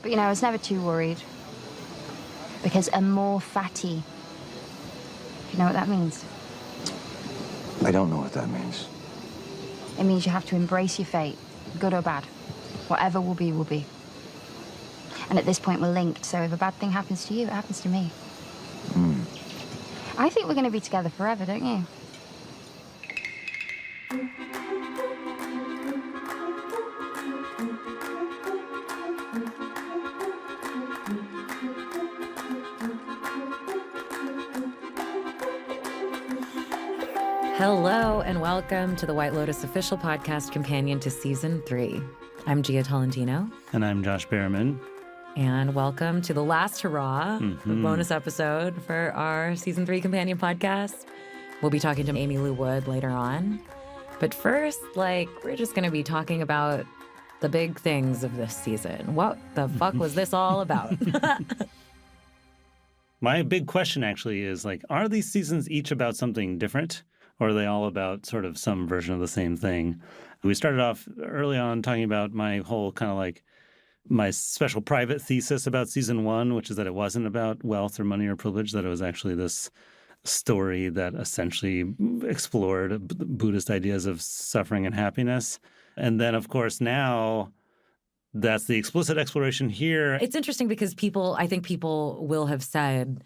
But, I was never too worried. Because a more fatty, you know what that means? I don't know what that means. It means you have to embrace your fate, good or bad. Whatever will be, will be. And at this point, we're linked, so if a bad thing happens to you, it happens to me. I think we're going to be together forever, don't you? Hello and welcome to the White Lotus official podcast companion to Season 3. I'm Gia Tolentino. And I'm Josh Bearman. And welcome to the last hurrah, the bonus episode for our Season 3 companion podcast. We'll be talking to Aimee Lou Wood later on. But first, we're just going to be talking about the big things of this season. What the fuck was this all about? My big question actually is, are these seasons each about something different? Or are they all about sort of some version of the same thing? We started off early on talking about my whole kind of my special private thesis about season 1, which is that it wasn't about wealth or money or privilege, that it was actually this story that essentially explored Buddhist ideas of suffering and happiness. And then, of course, now that's the explicit exploration here. It's interesting because I think people will have said,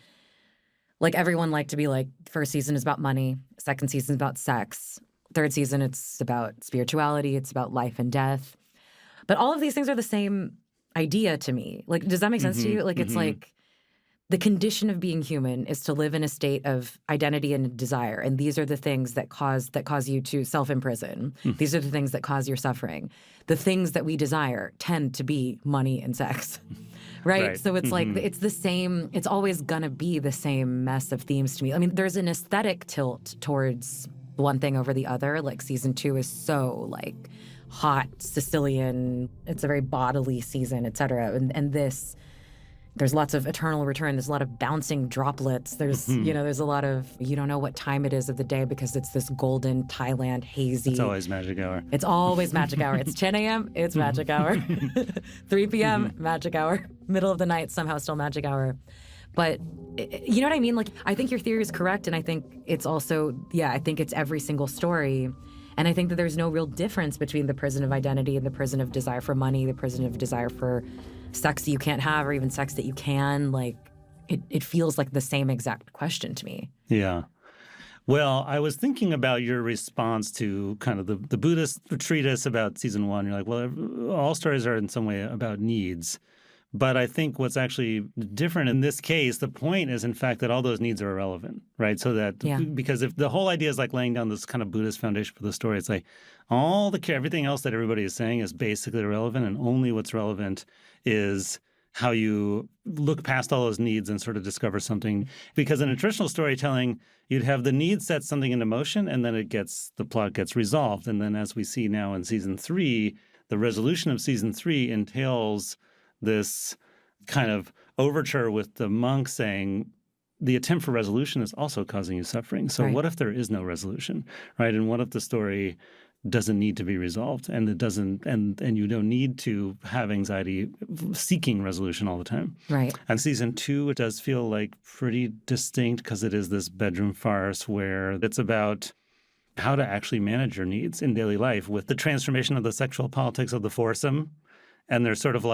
everyone liked to be first season is about money, second season is about sex, third season it's about spirituality, it's about life and death. But all of these things are the same idea to me. Does that make sense to you? It's the condition of being human is to live in a state of identity and desire. And these are the things that cause you to self-imprison. These are the things that cause your suffering. The things that we desire tend to be money and sex. Right? So it's it's the same, it's always going to be the same mess of themes to me. I mean, there's an aesthetic tilt towards one thing over the other. Season 2 is so hot, Sicilian, it's a very bodily season, et cetera. And this, there's lots of eternal return. There's a lot of bouncing droplets. There's, there's a lot of, you don't know what time it is of the day because it's this golden Thailand hazy. It's always magic hour. It's always magic hour. It's 10 a.m., it's magic hour. 3 p.m., magic hour. Middle of the night, somehow still magic hour. But you know what I mean? I think your theory is correct. And I think it's also, I think it's every single story. And I think that there's no real difference between the prison of identity and the prison of desire for money, the prison of desire for sex that you can't have or even sex that you can. It feels like the same exact question to me. Yeah. Well, I was thinking about your response to kind of the Buddhist treatise about season 1. You're like, well, all stories are in some way about needs. But I think what's actually different in this case, the point is, in fact, that all those needs are irrelevant, right? So that because if the whole idea is laying down this kind of Buddhist foundation for the story, it's everything else that everybody is saying is basically irrelevant, and only what's relevant is how you look past all those needs and sort of discover something. Because in a traditional storytelling, you'd have the need set something into motion, and then the plot gets resolved. And then as we see now in season 3, the resolution of season 3 entails this kind of overture with the monk saying the attempt for resolution is also causing you suffering. So what if there is no resolution, right? And what if the story doesn't need to be resolved and it doesn't, and you don't need to have anxiety seeking resolution all the time. Right. And season 2, it does feel pretty distinct because it is this bedroom farce where it's about how to actually manage your needs in daily life with the transformation of the sexual politics of the foursome. And there's sort of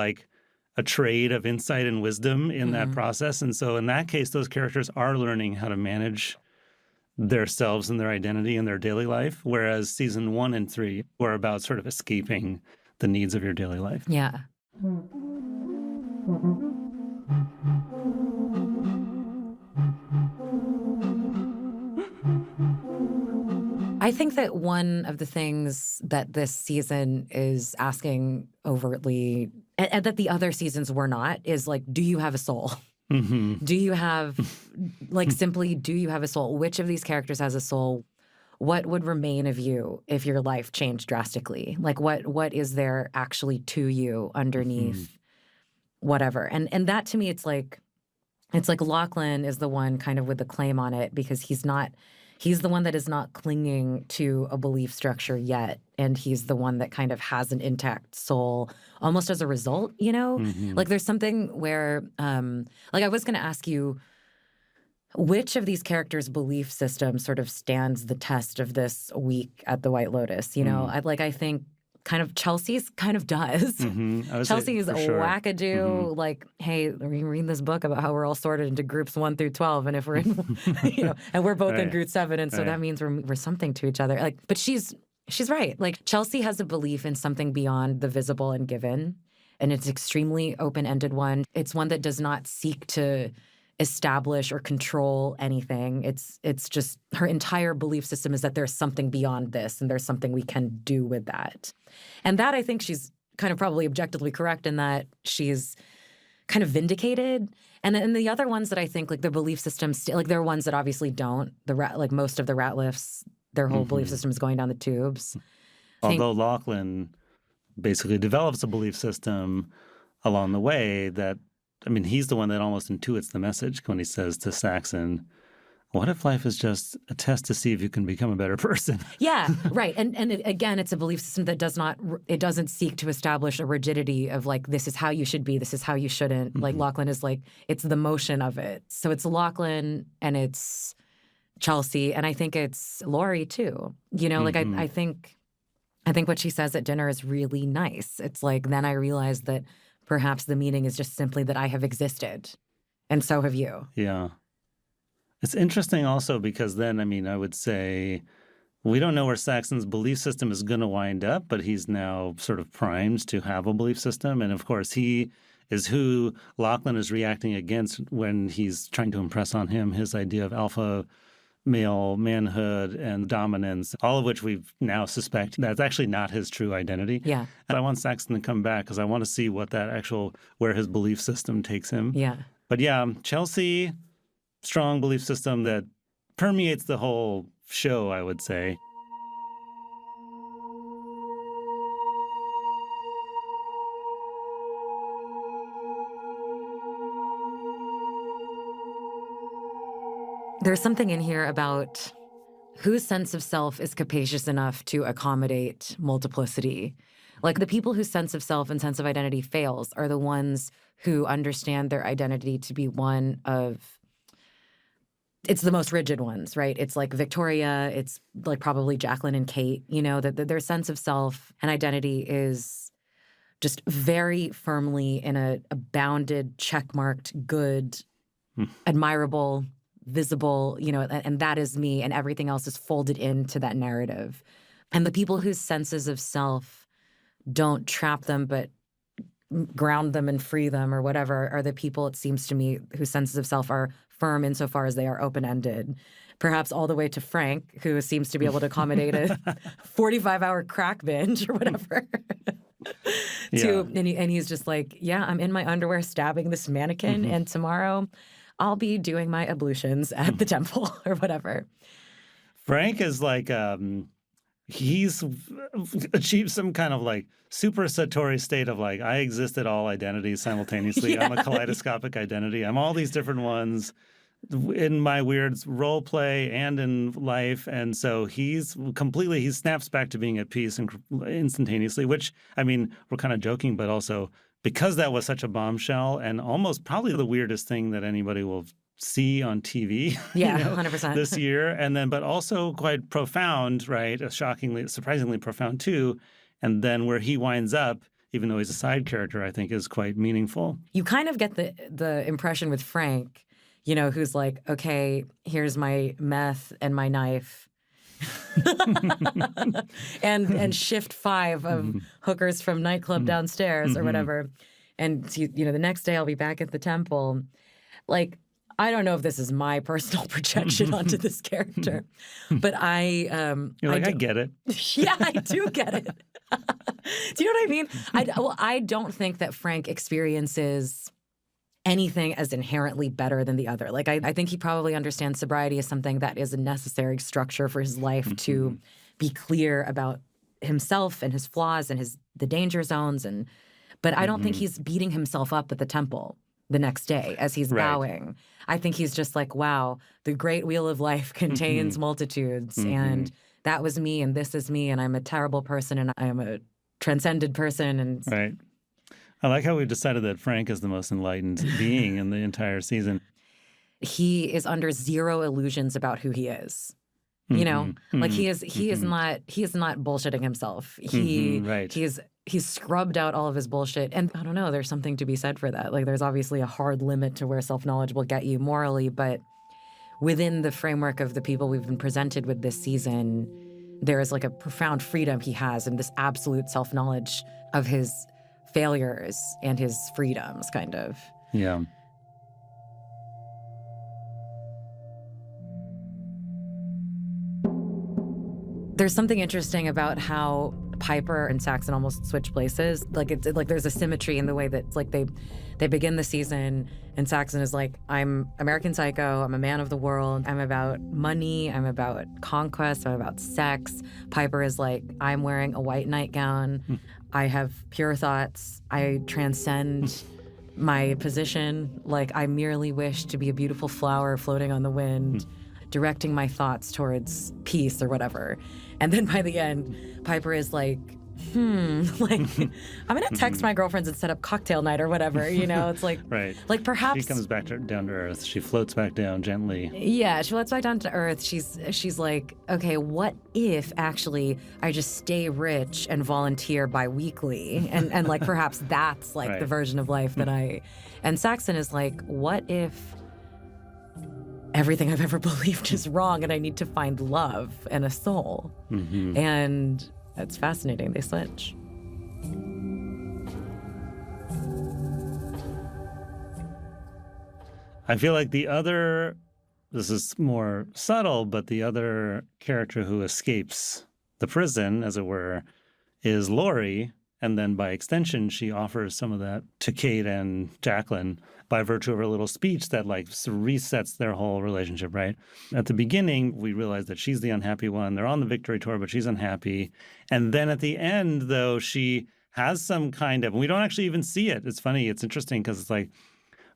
a trade of insight and wisdom in that process. And so in that case, those characters are learning how to manage their selves and their identity in their daily life, whereas season 1 and 3 were about sort of escaping the needs of your daily life. Yeah. I think that one of the things that this season is asking overtly, and that the other seasons were not, is do you have a soul? Do you have, simply, do you have a soul? Which of these characters has a soul? What would remain of you if your life changed drastically? What is there actually to you underneath whatever? And that to me, it's like Lachlan is the one kind of with the claim on it because he's not he's the one that is not clinging to a belief structure yet. And he's the one that kind of has an intact soul almost as a result, you know? Like there's something where, like I was going to ask you, which of these characters' belief system sort of stands the test of this week at the White Lotus? You know, I think kind of Chelsea's kind of does. Chelsea's a sure. wackadoo, like, hey, we read this book about how we're all sorted into groups 1 through 12, and if we're in, you know, and we're both in group 7, and so that means we're something to each other. Like, but she's right. Like Chelsea has a belief in something beyond the visible and given, and it's extremely open-ended one. It's one that does not seek to establish or control anything. It's just her entire belief system is that there's something beyond this and there's something we can do with that. And that I think she's kind of probably objectively correct in that she's kind of vindicated. And then the other ones that I think like their belief systems, like there are ones that obviously don't. Like most of the Ratliffs, their whole belief system is going down the tubes. Although Lachlan basically develops a belief system along the way that, I mean, he's the one that almost intuits the message when he says to Saxon, what if life is just a test to see if you can become a better person? Yeah, right. And again, it's a belief system that doesn't seek to establish a rigidity of like, this is how you should be, this is how you shouldn't. Like Lachlan is like, it's the motion of it. So it's Lachlan and it's Chelsea, and I think it's Laurie too. You know, like I think what she says at dinner is really nice. It's like, then I realized that perhaps the meaning is just simply that I have existed, and so have you. Yeah. It's interesting also because then, I mean, I would say we don't know where Saxon's belief system is going to wind up, but he's now sort of primed to have a belief system. And of course, he is who Lachlan is reacting against when he's trying to impress on him his idea of alpha male manhood and dominance, all of which we've now suspect that's actually not his true identity. Yeah. And I want Saxon to come back because I want to see what where his belief system takes him. Yeah. But yeah, Chelsea, strong belief system that permeates the whole show, I would say. There's something in here about whose sense of self is capacious enough to accommodate multiplicity. Like the people whose sense of self and sense of identity fails are the ones who understand their identity to be one of, it's the most rigid ones, right? It's like Victoria, it's like probably Jacqueline and Kate, you know, that their sense of self and identity is just very firmly in a bounded, checkmarked, good, admirable, visible, you know, and that is me, and everything else is folded into that narrative. And the people whose senses of self don't trap them but ground them and free them or whatever are the people, it seems to me, whose senses of self are firm insofar as they are open-ended. Perhaps all the way to Frank, who seems to be able to accommodate a 45-hour crack binge or whatever. And he's just like, yeah, I'm in my underwear stabbing this mannequin, and tomorrow I'll be doing my ablutions at the temple or whatever. Frank is like, he's achieved some kind of like super Satori state of like, I exist at all identities simultaneously. Yeah. I'm a kaleidoscopic identity. I'm all these different ones in my weird role play and in life. And so he snaps back to being at peace instantaneously, which, I mean, we're kind of joking, but also because that was such a bombshell and almost probably the weirdest thing that anybody will see on TV, yeah, 100% this year, and then but also quite profound, right? Surprisingly profound too. And then where he winds up, even though he's a side character, I think is quite meaningful. You kind of get the impression with Frank, you know, who's like, okay, here's my meth and my knife. and shift 5 of hookers from nightclub downstairs or whatever. And, you know, the next day I'll be back at the temple. Like, I don't know if this is my personal projection onto this character, but I get it. Yeah, I do get it. Do you know what I mean? I don't think that Frank experiences anything as inherently better than the other. Like, I think he probably understands sobriety as something that is a necessary structure for his life to be clear about himself and his flaws and the danger zones. But I don't think he's beating himself up at the temple. the next day as he's Right. bowing. I think he's just like, wow, the great wheel of life contains multitudes. And that was me, and this is me, and I'm a terrible person, and I am a transcended person. And Right. I like how we've decided that Frank is the most enlightened being in the entire season. he is under zero illusions about who he is. You know, like he is not bullshitting himself. Right. He's scrubbed out all of his bullshit. And I don't know, there's something to be said for that. Like there's obviously a hard limit to where self-knowledge will get you morally, but within the framework of the people we've been presented with this season, there is like a profound freedom he has and this absolute self-knowledge of his failures and his freedoms, kind of. Yeah. There's something interesting about how Piper and Saxon almost switch places. Like it's like there's a symmetry in the way that it's like they begin the season and Saxon is like, I'm American Psycho, I'm a man of the world, I'm about money, I'm about conquest, I'm about sex. Piper is like, I'm wearing a white nightgown, I have pure thoughts, I transcend my position, like I merely wish to be a beautiful flower floating on the wind, directing my thoughts towards peace or whatever. And then by the end, Piper is like, like, I'm going to text my girlfriends and set up cocktail night or whatever, you know? It's like, Right. like perhaps... She comes back down to earth. She floats back down gently. Yeah, she floats back down to earth. She's like, okay, what if actually I just stay rich and volunteer bi-weekly? And like, perhaps that's like Right. the version of life that I... And Saxon is like, what if everything I've ever believed is wrong and I need to find love and a soul? And it's fascinating. They switch. I feel like this is more subtle, but the other character who escapes the prison, as it were, is Lori. And then by extension, she offers some of that to Kate and Jacqueline by virtue of her little speech that like resets their whole relationship, right? At the beginning, we realize that she's the unhappy one. They're on the victory tour, but she's unhappy. And then at the end, though, she has some kind of, we don't actually even see it. It's funny. It's interesting because it's like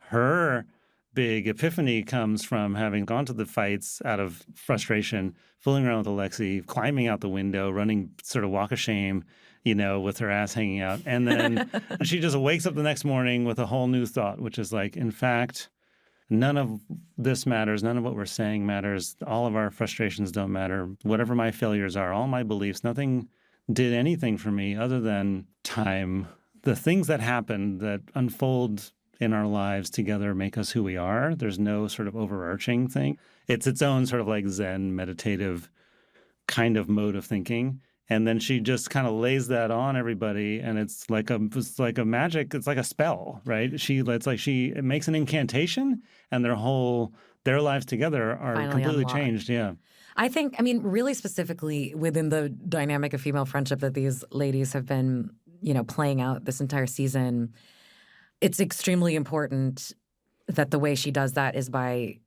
her big epiphany comes from having gone to the fights out of frustration, fooling around with Alexei, climbing out the window, running sort of walk of shame, you know, with her ass hanging out. And then she just wakes up the next morning with a whole new thought, which is like, in fact, none of this matters. None of what we're saying matters. All of our frustrations don't matter. Whatever my failures are, all my beliefs, nothing did anything for me other than time. The things that happen, that unfold in our lives together, make us who we are. There's no sort of overarching thing. It's its own sort of like Zen meditative kind of mode of thinking. And then she just kind of lays that on everybody, and it's like a magic. It's like a spell, right? It makes an incantation, and their lives together are Finally completely unlocked. changed. Yeah, I think, I mean, really specifically within the dynamic of female friendship that these ladies have been, you know, playing out this entire season, it's extremely important that the way she does that is by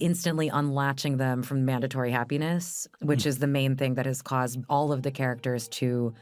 instantly unlatching them from mandatory happiness, which is the main thing that has caused all of the characters to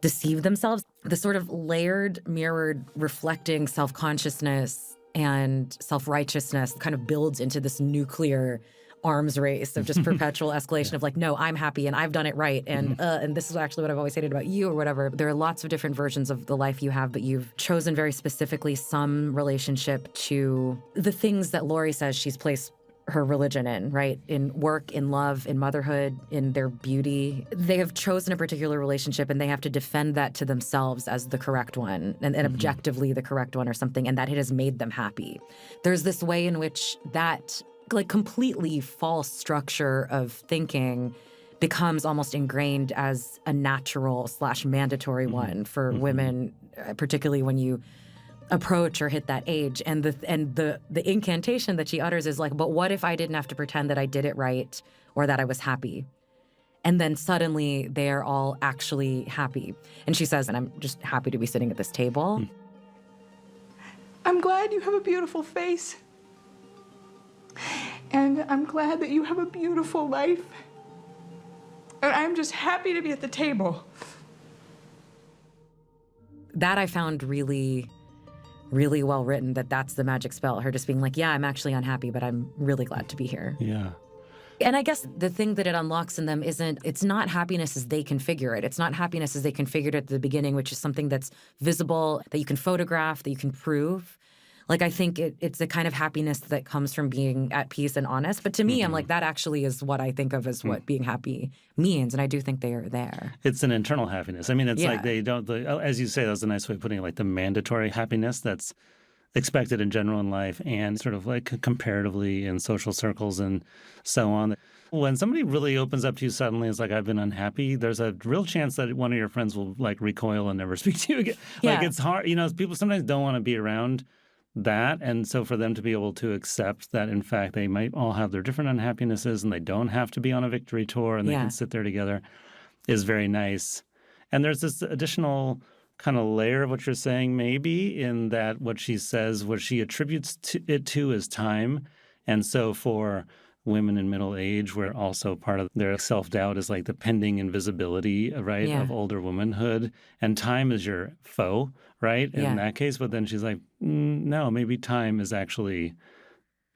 deceive themselves. The sort of layered, mirrored, reflecting self-consciousness and self-righteousness kind of builds into this nuclear arms race of just perpetual escalation of like, no, I'm happy and I've done it right. And this is actually what I've always hated about you or whatever. There are lots of different versions of the life you have, but you've chosen very specifically some relationship to the things that Lori says she's placed her religion in, right? In work, in love, in motherhood, in their beauty. They have chosen a particular relationship and they have to defend that to themselves as the correct one and objectively the correct one or something, and that it has made them happy. There's this way in which that like completely false structure of thinking becomes almost ingrained as a natural / mandatory one for women, particularly when you approach or hit that age. And the incantation that she utters is like, but what if I didn't have to pretend that I did it right or that I was happy? And then suddenly they're all actually happy. And she says, and I'm just happy to be sitting at this table. I'm glad you have a beautiful face. And I'm glad that you have a beautiful life. And I'm just happy to be at the table. That I found really really well written, that's the magic spell. Her just being like, yeah, I'm actually unhappy, but I'm really glad to be here. Yeah. And I guess the thing that it unlocks in them it's not happiness as they configure it. It's not happiness as they configured it at the beginning, which is something that's visible, that you can photograph, that you can prove. Like, I think it's a kind of happiness that comes from being at peace and honest. But to me, I'm like, that actually is what I think of as what being happy means. And I do think they are there. It's an internal happiness. I mean, it's Yeah. like they don't, as you say, that's a nice way of putting it, like the mandatory happiness that's expected in general in life and sort of like comparatively in social circles and so on. When somebody really opens up to you suddenly, it's like, I've been unhappy, there's a real chance that one of your friends will like recoil and never speak to you again. Like, Yeah. it's hard. You know, people sometimes don't want to be around that. And so for them to be able to accept that, in fact, they might all have their different unhappinesses and they don't have to be on a victory tour and they Yeah. can sit there together is very nice. And there's this additional kind of layer of what you're saying, maybe, in that what she says, what she attributes it to is time. And so for women in middle age, where also part of their self-doubt is like the pending invisibility, right, Yeah. of older womanhood. And time is your foe, right, in Yeah. that case. But then she's like, no, maybe time is actually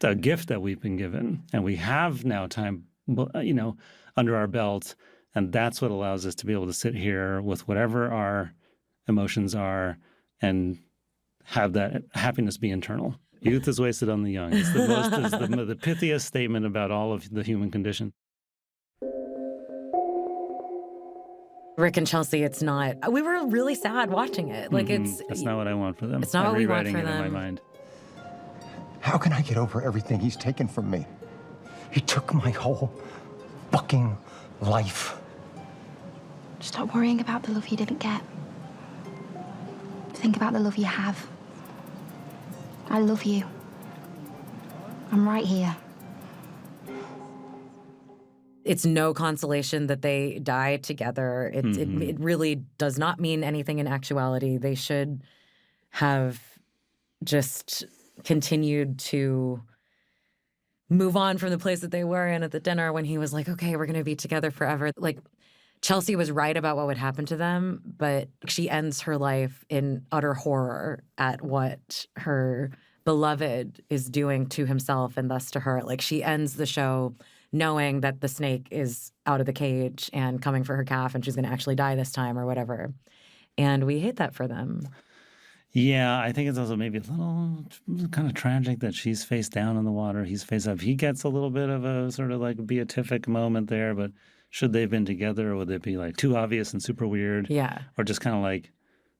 a gift that we've been given. And we have now time, you know, under our belt. And that's what allows us to be able to sit here with whatever our emotions are and have that happiness be internal. Youth is wasted on the young. It's the pithiest statement about all of the human condition. Rick and Chelsea, it's not. We were really sad watching it. Like, That's not what I want for them. It's not I'm what we want rewriting for it in my them. mind. How can I get over everything he's taken from me? He took my whole fucking life. Stop worrying about the love you didn't get. Think about the love you have. I love you. I'm right here. It's no consolation that they died together. It really does not mean anything in actuality. They should have just continued to move on from the place that they were in at the dinner when he was like, okay, we're going to be together forever. Like, Chelsea was right about what would happen to them, but she ends her life in utter horror at what her beloved is doing to himself and thus to her. Like, she ends the show knowing that the snake is out of the cage and coming for her calf and she's going to actually die this time or whatever. And we hate that for them. Yeah, I think it's also maybe a little kind of tragic that she's face down in the water, he's face up. He gets a little bit of a sort of like beatific moment there, but should they have been together, or would it be like too obvious and super weird? Yeah. Or just kind of like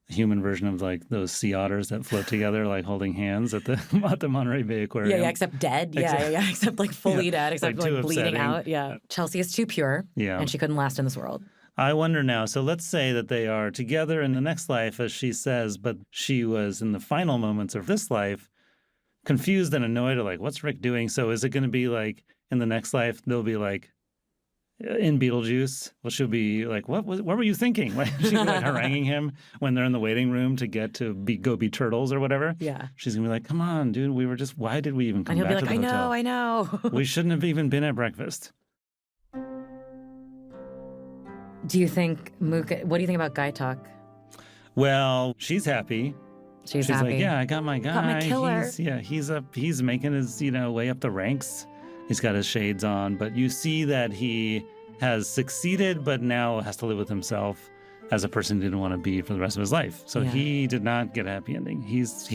a human version of like those sea otters that float together, like holding hands at the Monterey Bay Aquarium. Yeah, except dead. Yeah, except like fully dead, except like, too like bleeding upsetting. out. Yeah. Chelsea is too pure. Yeah. And she couldn't last in this world. I wonder now, so let's say that they are together in the next life, as she says, but she was in the final moments of this life confused and annoyed, or like, what's Rick doing? So is it going to be like in the next life, they'll be like, in Beetlejuice, well, she'll be like, what were you thinking? Like, she'll be like haranguing him when they're in the waiting room to get to go be turtles or whatever. Yeah. She's going to be like, come on, dude, why did we even come And he'll back be like, to the hotel? I know. We shouldn't have even been at breakfast. Do you think what do you think about guy talk? Well, she's happy. She's She's happy. like, yeah, I got my guy. Got my killer. He's making his, way up the ranks. He's got his shades on, but you see that he has succeeded, but now has to live with himself as a person he didn't want to be for the rest of his life. So Yeah. he did not get a happy ending. He's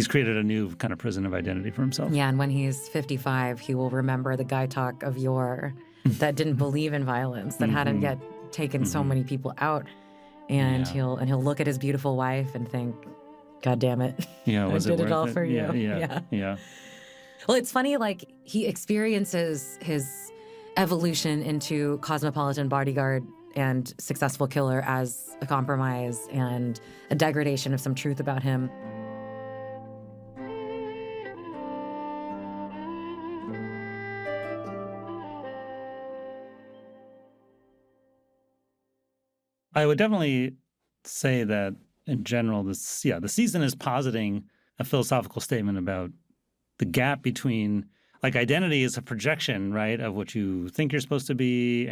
created a new kind of prison of identity for himself. Yeah, and when he's 55, he will remember the guy talk of yore that didn't believe in violence, that hadn't yet taken so many people out. And Yeah. he'll look at his beautiful wife and think, God damn it. Yeah, I was did it it all worth for you. Yeah. Well, it's funny, like, he experiences his evolution into cosmopolitan bodyguard and successful killer as a compromise and a degradation of some truth about him. I would definitely say that in general, the season is positing a philosophical statement about the gap between, like, identity is a projection, right, of what you think you're supposed to be,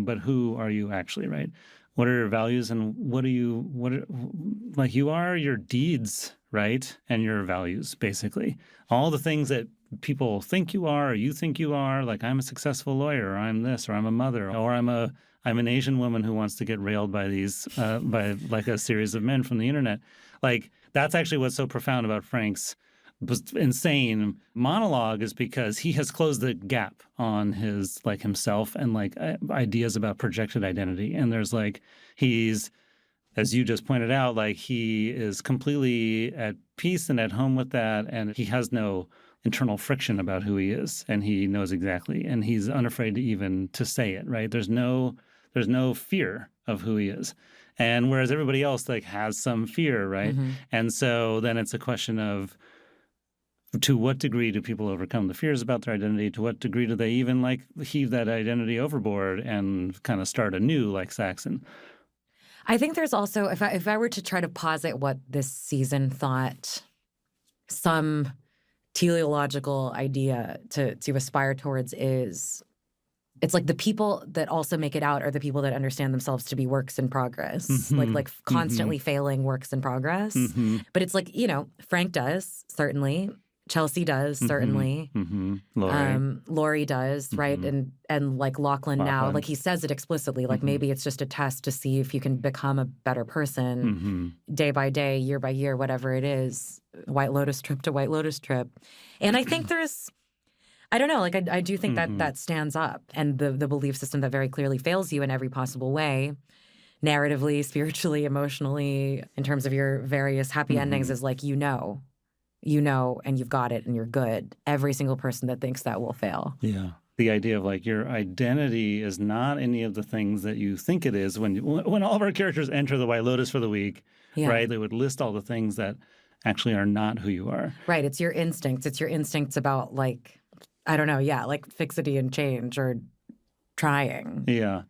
but who are you actually, right? what are your values and you are your deeds, right? And your values, basically. All the things that people think you are or you think you are, like I'm a successful lawyer, or I'm this, or I'm a mother, or I'm an Asian woman who wants to get railed by these by like a series of men from the internet. Like that's actually what's so profound about Frank's insane monologue, is because he has closed the gap on his like himself and like ideas about projected identity. And there's like he's, as you just pointed out, like he is completely at peace and at home with that, and he has no internal friction about who he is, and he knows exactly, and he's unafraid to even to say it, right? There's no fear of who he is. And whereas everybody else like has some fear, right? Mm-hmm. And so then it's a question of, to what degree do people overcome the fears about their identity? To what degree do they even like heave that identity overboard and kind of start anew like Saxon? I think there's also, if I were to try to posit what this season thought some teleological idea to aspire towards is, it's like the people that also make it out are the people that understand themselves to be works in progress, Mm-hmm. like constantly failing works in progress. Mm-hmm. But it's like, Frank does, certainly. Chelsea does, certainly. Mm-hmm. Lori does, right? And like Lachlan now, like he says it explicitly, like maybe it's just a test to see if you can become a better person day by day, year by year, whatever it is, White Lotus trip to White Lotus trip. And I think I don't know, like I do think that stands up, and the belief system that very clearly fails you in every possible way, narratively, spiritually, emotionally, in terms of your various happy endings, is like, and you've got it and you're good. Every single person that thinks that will fail. Yeah. The idea of like your identity is not any of the things that you think it is. When all of our characters enter the White Lotus for the week, right, they would list all the things that actually are not who you are. Right. It's your instincts. It's your instincts about like, I don't know, like fixity and change or trying. Yeah.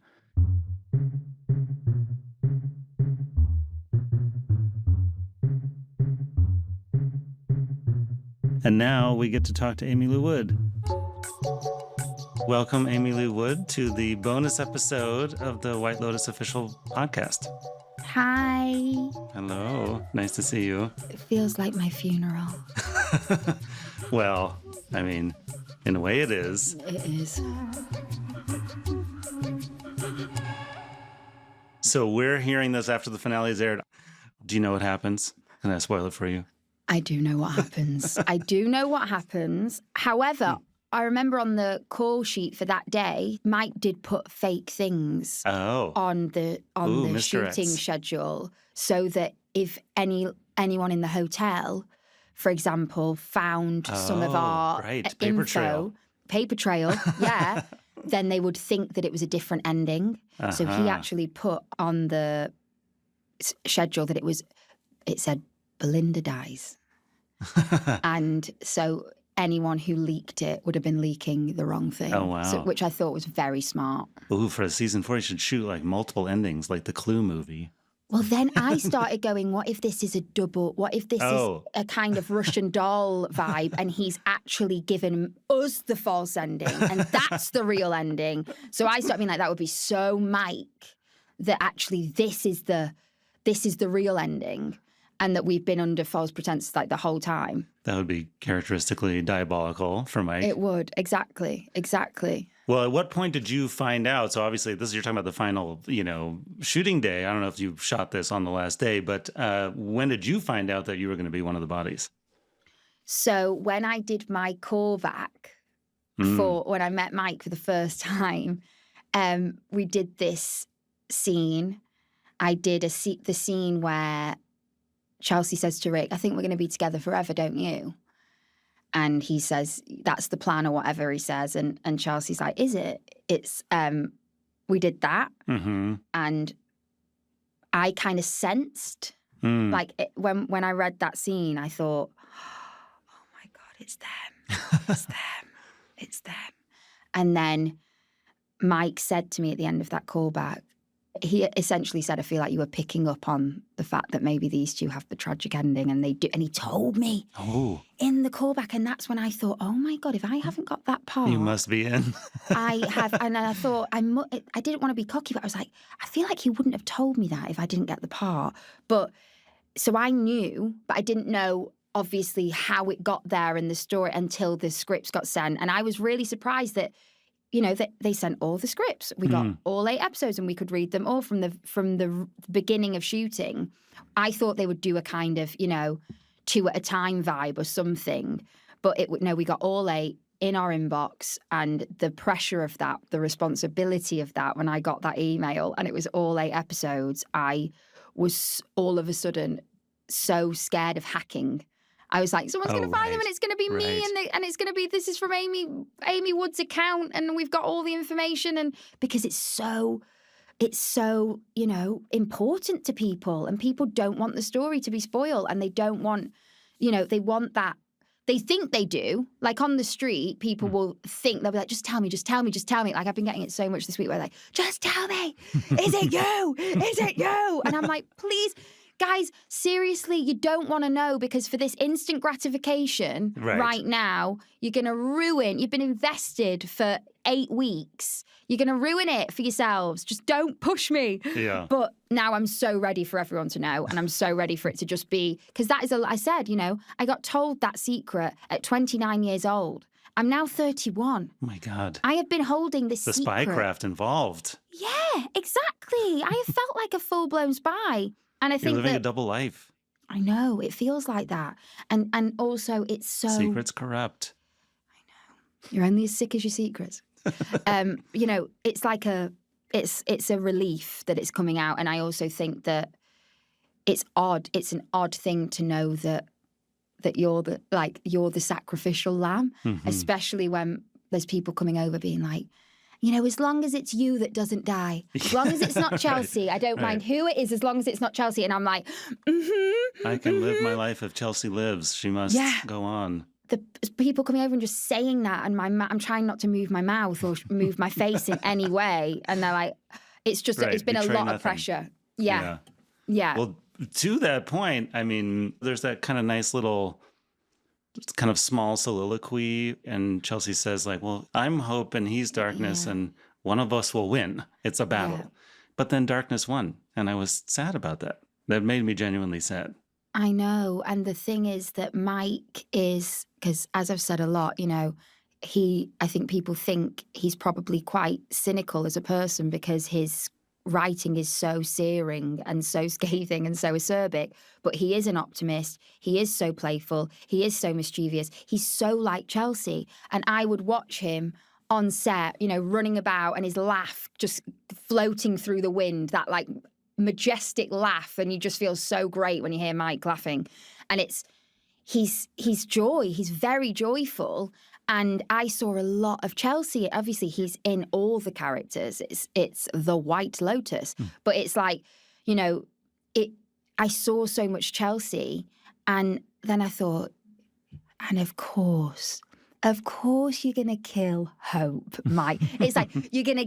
And now we get to talk to Aimee Lou Wood. Welcome, Aimee Lou Wood, to the bonus episode of the White Lotus official podcast. Hi. Hello. Nice to see you. It feels like my funeral. Well, I mean, in a way it is. It is. So we're hearing this after the finale is aired. Do you know what happens? Can I spoil it for you? I do know what happens. I do know what happens. However, I remember on the call sheet for that day, Mike did put fake things on the shooting schedule, so that if anyone in the hotel, for example, found some of our paper trail, yeah, then they would think that it was a different ending. So he actually put on the schedule that it said Belinda dies. And so anyone who leaked it would have been leaking the wrong thing. Oh, wow. Which I thought was very smart. Ooh, for a season 4, you should shoot like multiple endings, like the Clue movie. Well, then I started going, what if this is a double? What if this is a kind of Russian doll vibe and he's actually given us the false ending and that's the real ending? So I started being like, that would be so Mike, that actually this is the real ending. And that we've been under false pretenses like the whole time. That would be characteristically diabolical for Mike. It would, exactly. Well, at what point did you find out? So obviously, you're talking about the final, shooting day. I don't know if you shot this on the last day, but when did you find out that you were going to be one of the bodies? So when I did my callback for when I met Mike for the first time, we did this scene. I did the scene where Chelsea says to Rick, I think we're going to be together forever, don't you? And he says, that's the plan or whatever he says. And Chelsea's like, is it? It's, we did that. Mm-hmm. And I kind of sensed, when I read that scene, I thought, oh my God, it's them. It's them. It's them. And then Mike said to me at the end of that callback, he essentially said, I feel like you were picking up on the fact that maybe these two have the tragic ending, and they do. And he told me in the callback, and that's when I thought, oh my God, if I haven't got that part, You must be in. I have. And then I thought, I didn't want to be cocky, but I was like, I feel like he wouldn't have told me that if I didn't get the part. But so I knew, but I didn't know obviously how it got there in the story until the scripts got sent. And I was really surprised that, you know, that they sent all the scripts. We got all 8 episodes and we could read them all from the beginning of shooting. I thought they would do a kind of, you know, 2 at a time vibe or something. But we got all 8 in our inbox, and the pressure of that, the responsibility of that, when I got that email and it was all 8 episodes, I was all of a sudden so scared of hacking. I was like, someone's going to find them, and it's going to be me, and it's going to be, this is from Aimee Wood's account, and we've got all the information, and because it's so, you know, important to people, and people don't want the story to be spoiled, and they don't want, you know, they want that. They think they do. Like on the street, people will think, they'll be like, just tell me, just tell me, just tell me. Like I've been getting it so much this week where they're like, just tell me, is it you? Is it you? And I'm like, please. Guys, seriously, you don't want to know, because for this instant gratification right now, you're going to ruin, you've been invested for 8 weeks. You're going to ruin it for yourselves. Just don't push me. Yeah. But now I'm so ready for everyone to know, and I'm so ready for it to just be, because that is, I said, you know, I got told that secret at 29 years old. I'm now 31. Oh my God. I have been holding this The secret. spycraft involved. Yeah, exactly. I have felt like a full-blown spy. And I think You're living a double life. I know, it feels like that. And also it's so... Secrets corrupt. I know. You're only as sick as your secrets. You know, it's like it's a relief that it's coming out. And I also think that it's odd. It's an odd thing to know that you're the sacrificial lamb, especially when there's people coming over being like, you know, as long as it's you that doesn't die, as long as it's not Chelsea, I don't mind who it is, as long as it's not Chelsea. And I'm like, I can live my life if Chelsea lives. She must go on. The people coming over and just saying that, and I'm trying not to move my mouth or move my face in any way. And they're like, it's just, it's been a lot of pressure. Yeah. Well, to that point, I mean, there's that kind of nice little... It's kind of small soliloquy, and Chelsea says, like, well, I'm hope and he's darkness, and one of us will win. It's a battle. Yeah. But then darkness won, and I was sad about that. That made me genuinely sad. I know, and the thing is that Mike is, because as I've said a lot, you know, I think people think he's probably quite cynical as a person because his writing is so searing and so scathing and so acerbic, but he is an optimist. He is so playful. He is so mischievous. He's so like Chelsea. And I would watch him on set, you know, running about, and his laugh just floating through the wind, that like majestic laugh. And you just feel so great when you hear Mike laughing. And he's joy. He's very joyful. And I saw a lot of Chelsea. Obviously, he's in all the characters. It's the White Lotus. But it's like, you know, I saw so much Chelsea. And then I thought, and of course you're going to kill Hope, Mike. It's like, you're going to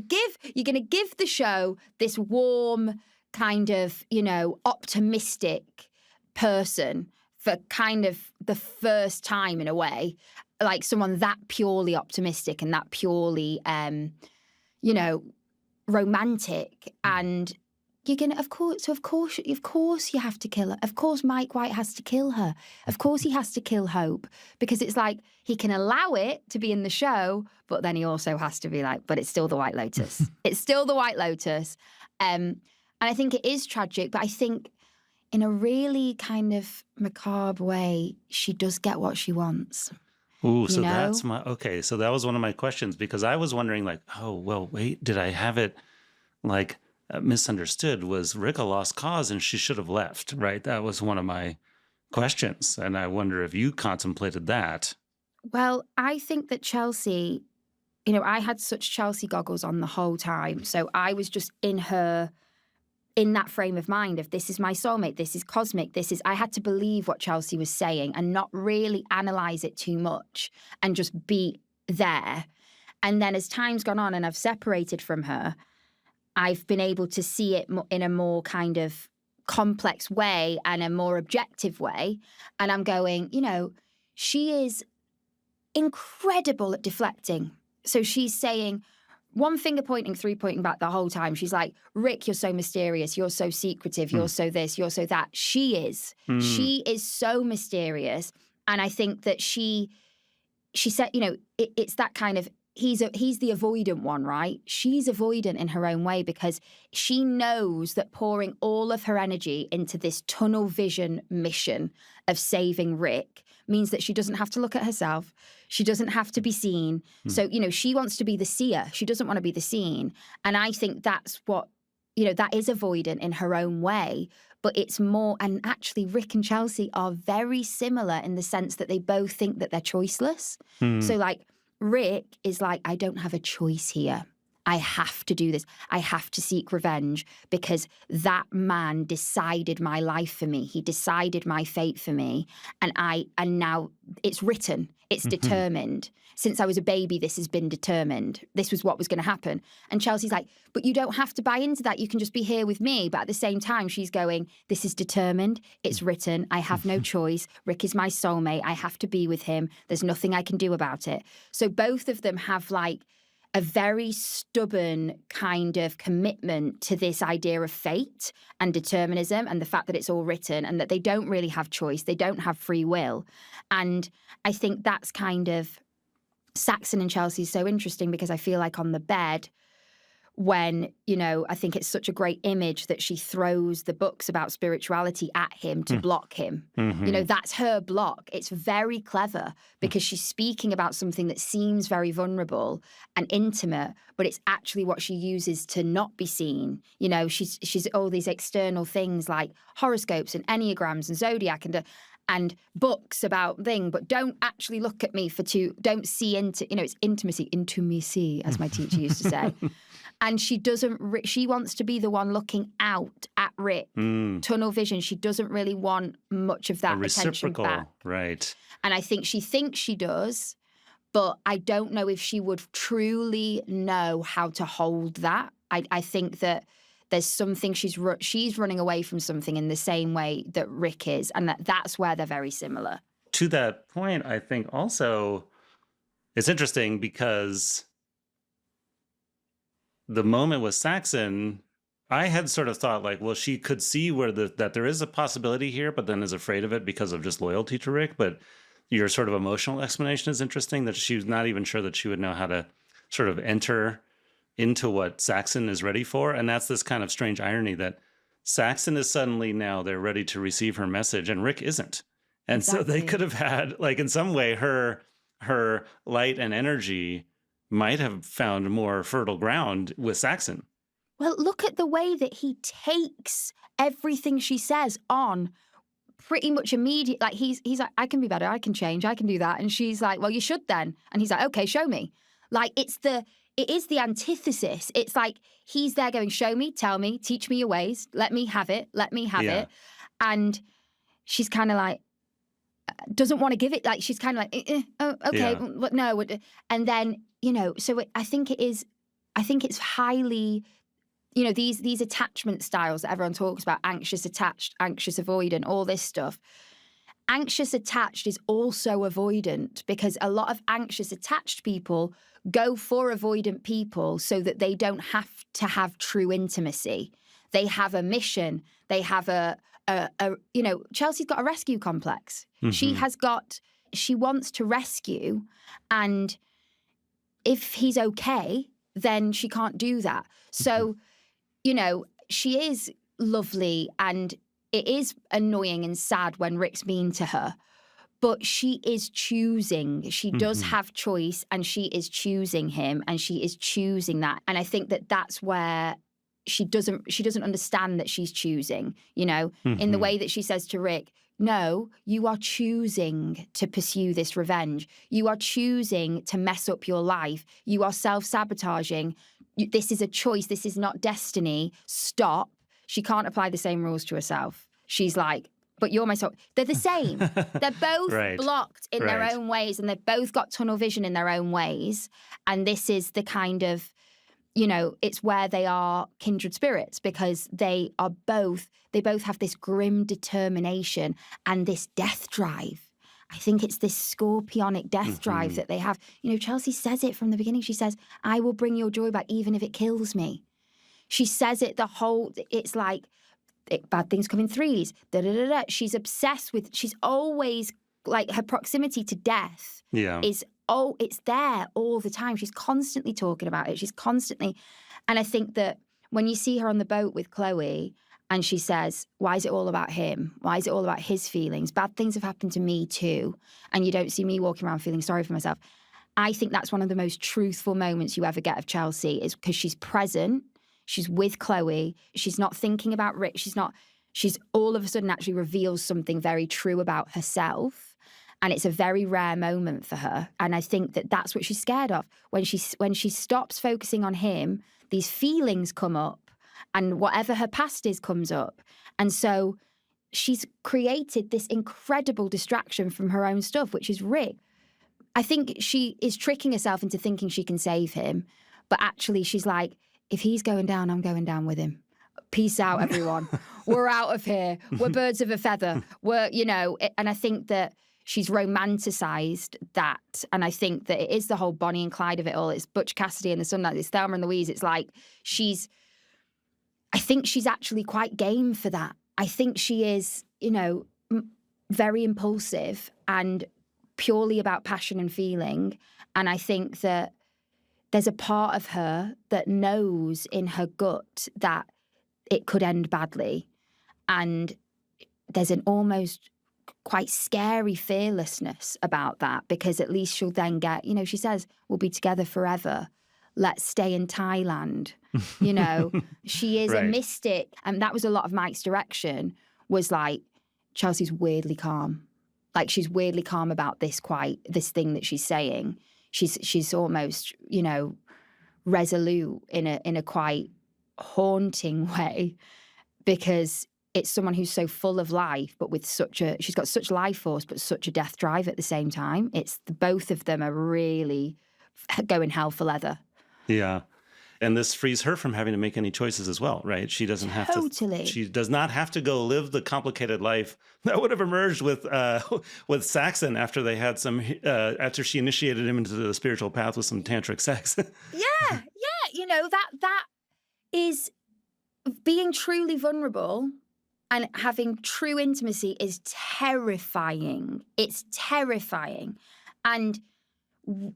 give the show this warm kind of, you know, optimistic person for kind of the first time in a way. Like someone that purely optimistic and that purely, you know, romantic. And you're going to, of course you have to kill her. Of course Mike White has to kill her. Of course he has to kill Hope. Because it's like, he can allow it to be in the show, but then he also has to be like, but it's still the White Lotus. It's still the White Lotus. And I think it is tragic, but I think in a really kind of macabre way, she does get what she wants. Ooh, so that's so that was one of my questions, because I was wondering like, oh, well, wait, did I have it like misunderstood? Was Rick a lost cause and she should have left, right? That was one of my questions. And I wonder if you contemplated that. Well, I think that Chelsea, you know, I had such Chelsea goggles on the whole time. So I was just in that frame of mind of, this is my soulmate, this is cosmic, I had to believe what Chelsea was saying and not really analyse it too much and just be there. And then as time's gone on and I've separated from her, I've been able to see it in a more kind of complex way and a more objective way. And I'm going, she is incredible at deflecting. So she's saying one finger pointing, three pointing back the whole time. She's like, Rick, you're so mysterious. You're so secretive. You're so this, you're so that. She is. She is so mysterious. And I think that she said, it's that kind of, he's the avoidant one, right? She's avoidant in her own way because she knows that pouring all of her energy into this tunnel vision mission of saving Rick means that she doesn't have to look at herself. She doesn't have to be seen. So, she wants to be the seer. She doesn't want to be the seen. And I think that's what, that is avoidant in her own way. But it's more, and actually Rick and Chelsea are very similar in the sense that they both think that they're choiceless. So like Rick is like, I don't have a choice here. I have to do this. I have to seek revenge because that man decided my life for me. He decided my fate for me. And now it's written. It's determined. Since I was a baby, this has been determined. This was what was going to happen. And Chelsea's like, but you don't have to buy into that. You can just be here with me. But at the same time, she's going, this is determined. It's written. I have no choice. Rick is my soulmate. I have to be with him. There's nothing I can do about it. So both of them have like a very stubborn kind of commitment to this idea of fate and determinism and the fact that it's all written and that they don't really have choice. They don't have free will. And I think that's kind of Saxon and Chelsea is so interesting because I feel like on the bed when, I think it's such a great image that she throws the books about spirituality at him to block him. That's her block. It's very clever because she's speaking about something that seems very vulnerable and intimate, but it's actually what she uses to not be seen. She's all these external things like horoscopes and enneagrams and zodiac and books about thing, but don't actually look at me don't see into, it's intimacy, as my teacher used to say. And she wants to be the one looking out at Rick, tunnel vision. She doesn't really want much of that attention back. Right. And I think she thinks she does, but I don't know if she would truly know how to hold that. I think that there's something she's running away from something in the same way that Rick is, and that's where they're very similar. To that point, I think also it's interesting because the moment with Saxon, I had sort of thought like, well, she could see where that there is a possibility here, but then is afraid of it because of just loyalty to Rick. But your sort of emotional explanation is interesting that she's not even sure that she would know how to sort of enter into what Saxon is ready for. And that's this kind of strange irony that Saxon is suddenly now they're ready to receive her message and Rick isn't. And so they could have had, like, in some way, her light and energy might have found more fertile ground with Saxon. Well, look at the way that he takes everything she says on pretty much immediate. Like he's like, I can be better, I can change, I can do that. And she's like, well, you should then. And he's like, okay, show me. Like it is the antithesis. It's like he's there going, show me, tell me, teach me your ways, let me have it. it. And she's kind of like, doesn't want to give it. Like she's kind of like, oh, okay, but no. And then, so I think it's highly, these attachment styles that everyone talks about, anxious attached, anxious avoidant, all this stuff. Anxious attached is also avoidant because a lot of anxious attached people go for avoidant people so that they don't have to have true intimacy. They have a mission. They have Chelsea's got a rescue complex. Mm-hmm. She wants to rescue, and if he's okay, then she can't do that. So, she is lovely, and it is annoying and sad when Rick's mean to her, but she is choosing. She does have choice, and she is choosing him, and she is choosing that. And I think that that's where she doesn't understand that she's choosing, in the way that she says to Rick, no, you are choosing to pursue this revenge. You are choosing to mess up your life. You are self-sabotaging. This is a choice. This is not destiny. Stop. She can't apply the same rules to herself. She's like, but you're my soul. They're the same. They're both blocked in their own ways, and they've both got tunnel vision in their own ways. And this is the kind of, you know, it's where they are kindred spirits because they both have this grim determination and this death drive. I think it's this scorpionic death drive that they have. You know, Chelsea says it from the beginning. She says, I will bring your joy back even if it kills me. She says it it's like, bad things come in threes. She's obsessed with, she's always, like, her proximity to death is, it's there all the time. She's constantly talking about it. She's constantly, and I think that when you see her on the boat with Chloe and she says, why is it all about him? Why is it all about his feelings? Bad things have happened to me too. And you don't see me walking around feeling sorry for myself. I think that's one of the most truthful moments you ever get of Chelsea is because she's present. She's with Chloe. She's not thinking about Rick. She's all of a sudden actually reveals something very true about herself. And it's a very rare moment for her. And I think that that's what she's scared of. When she stops focusing on him, these feelings come up and whatever her past is comes up. And so she's created this incredible distraction from her own stuff, which is Rick. I think she is tricking herself into thinking she can save him. But actually she's like, if he's going down, I'm going down with him. Peace out, everyone. We're out of here. We're birds of a feather. And I think that she's romanticized that. And I think that it is the whole Bonnie and Clyde of it all. It's Butch Cassidy and the Sunlight. It's Thelma and Louise. It's like I think she's actually quite game for that. I think she is, very impulsive and purely about passion and feeling. And I think that there's a part of her that knows in her gut that it could end badly. And there's an almost quite scary fearlessness about that because at least she'll then get, she says, we'll be together forever. Let's stay in Thailand. She is a mystic. And that was a lot of Mike's direction was like, Chelsea's weirdly calm. Like she's weirdly calm about this thing that she's saying. She's almost, resolute in a quite haunting way because it's someone who's so full of life, but with she's got such life force, but such a death drive at the same time. Both of them are really going hell for leather. Yeah. And this frees her from having to make any choices as well, right? She doesn't have to. She does not have to go live the complicated life that would have emerged with Saxon after they had after she initiated him into the spiritual path with some tantric sex. Yeah. That is being truly vulnerable and having true intimacy is terrifying. It's terrifying, and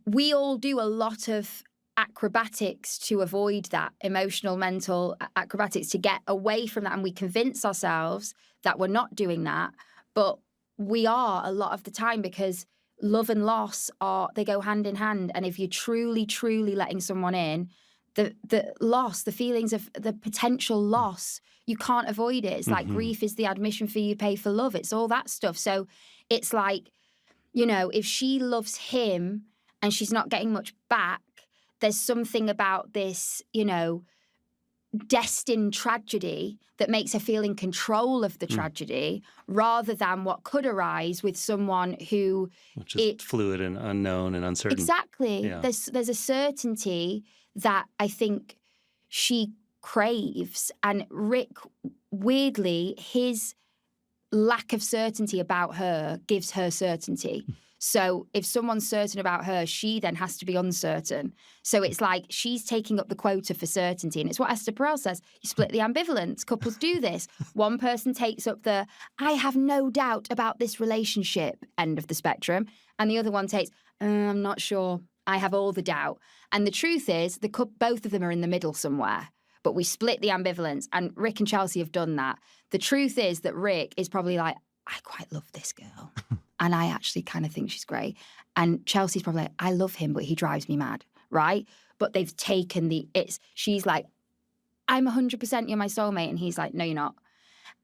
we all do a lot of acrobatics to avoid that, emotional, mental acrobatics to get away from that. And we convince ourselves that we're not doing that, but we are a lot of the time because love and loss they go hand in hand. And if you're truly, truly letting someone in, the loss, the feelings of the potential loss, you can't avoid it. It's like grief is the admission fee you pay for love. It's all that stuff. So it's like, if she loves him and she's not getting much back, there's something about this, destined tragedy that makes her feel in control of the tragedy rather than what could arise with someone who... Which is fluid and unknown and uncertain. Exactly. Yeah. There's a certainty that I think she craves. And Rick, weirdly, his lack of certainty about her gives her certainty. So if someone's certain about her, she then has to be uncertain. So it's like she's taking up the quota for certainty. And it's what Esther Perel says. You split the ambivalence. Couples do this. One person takes up the, I have no doubt about this relationship end of the spectrum. And the other one takes, I'm not sure. I have all the doubt. And the truth is, both of them are in the middle somewhere. But we split the ambivalence. And Rick and Chelsea have done that. The truth is that Rick is probably like, I quite love this girl. And I actually kind of think she's great. And Chelsea's probably like, I love him, but he drives me mad, right? But they've taken she's like, I'm 100% you're my soulmate. And he's like, no, you're not.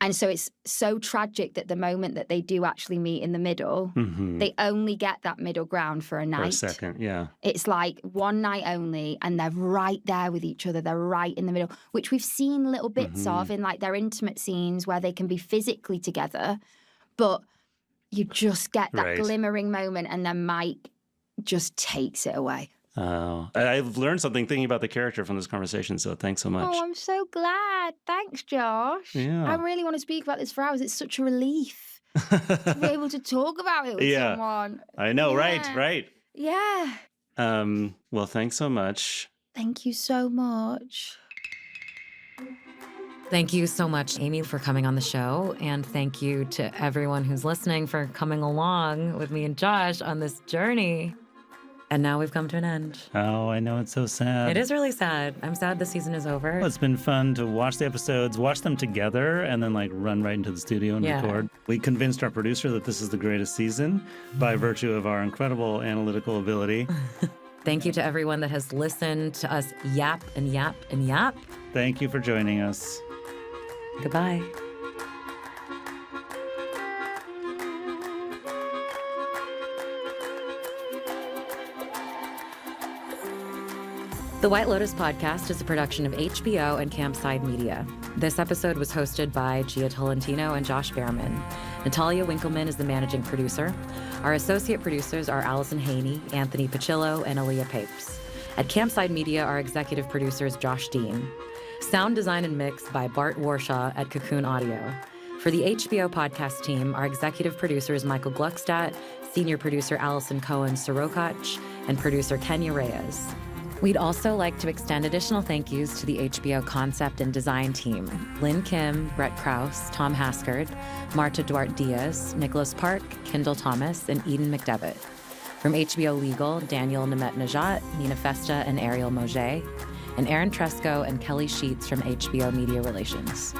And so it's so tragic that the moment that they do actually meet in the middle, they only get that middle ground for a night. For a second, yeah. It's like one night only, and they're right there with each other. They're right in the middle, which we've seen little bits of in like their intimate scenes where they can be physically together. But you just get that glimmering moment, and then Mike just takes it away. I've learned something thinking about the character from this conversation, so thanks so much. Oh, I'm so glad. Thanks, Josh. Yeah. I really want to speak about this for hours. It's such a relief to be able to talk about it with someone. I know, right. Yeah. Well, thanks so much. Thank you so much. Thank you so much, Aimee, for coming on the show. And thank you to everyone who's listening for coming along with me and Josh on this journey. And now we've come to an end. Oh, I know, it's so sad. It is really sad. I'm sad the season is over. Well, it's been fun to watch the episodes, watch them together, and then run right into the studio and record. We convinced our producer that this is the greatest season by virtue of our incredible analytical ability. Thank you to everyone that has listened to us yap and yap and yap. Thank you for joining us. Goodbye. The White Lotus podcast is a production of HBO and Campside Media. This episode was hosted by Gia Tolentino and Josh Bearman. Natalia Winkleman is the managing producer. Our associate producers are Allison Haney, Anthony Pacillo, and Aaliyah Papes. At Campside Media, our executive producer is Josh Dean. Sound design and mix by Bart Warshaw at Cocoon Audio. For the HBO podcast team, our executive producer is Michael Gluckstadt, senior producer Allison Cohen-Sorokach, and producer Kenya Reyes. We'd also like to extend additional thank yous to the HBO concept and design team: Lynn Kim, Brett Krause, Tom Haskard, Marta Duarte Diaz, Nicholas Park, Kendall Thomas, and Eden McDevitt. From HBO Legal, Daniel Nemet-Najat, Nina Festa, and Ariel Moget, and Aaron Tresco and Kelly Sheets from HBO Media Relations.